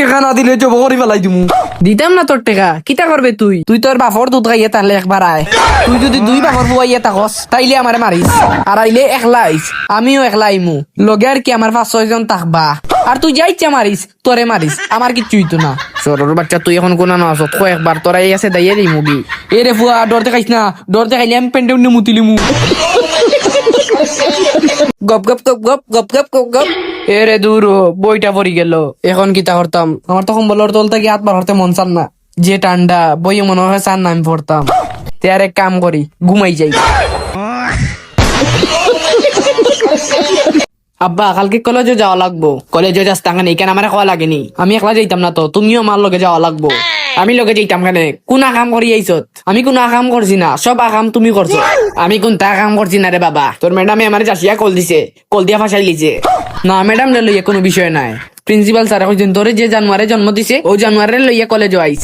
টেকা না দিলে জব করে ফেলাই দিমু। দিতাম না তোর টেকা, কিতা করবে তুই? তুই তোর বাপর দুধ খাইয়ে তাহলে একবার আয়। তুই যদি দুই বাপর বুয়াইয়া থাকস তাইলে আমারে মারিস, আর আইলে একলা আইস, আমিও একলা আইমু। লগে আর কি আমার 5-6 জন থাকবা। আর তুই যা ইচ্ছা মারিস, তোরে মারিস, আমার কিচ্ছু হইতো না। সরর বাচ্চা তুই এখন কোনা না আসত, কয়েকবার তোরা এই আছে দাইয়ে দিই মুগি। এ রে ফুয়া ডর দেখাইস না, ডর দেখাইলে আমি পেন্টে মুতিলিমু। গপ গপ গপ গপ গপ গপ গপ গপ। এরে দূর বইটা পড়ি গেল, এখন কিতা করতাম? আমার তখন বলার তল থেকে হাত বার হতে মন চান না, যে ঠান্ডা বই মনে হয় চান না আমি পড়তাম। তে আর এক কাম করি, ঘুমাই যাই। আব্বা কালকে কলেজে যাওয়া লাগবো। কলেজে যাস টাঙ্গা নেই কেন? আমার খাওয়া লাগেনি। আমি একলা যাইতাম না তো, তুমিও আমার লগে যাওয়া লাগবো। আমি লগে যাইতাম কেন? কোন আকাম করি আইছত? আমি কোনো আকাম করছি না, সব আকাম তুমি করছো। আমি কোন তা কাম করছি না রে বাবা। তোর ম্যাডামে আমার যাসিয়া কল দিছে, কল দিয়া ফাঁসাই লিছে। না ম্যাডাম রে লইয়া কোনো বিষয় নাই, প্রিন্সিপাল স্যার কইছেন তোরে যে জানুয়ারি জন্ম দিছে ও জানুয়ারি লইয়া কলেজে আইস।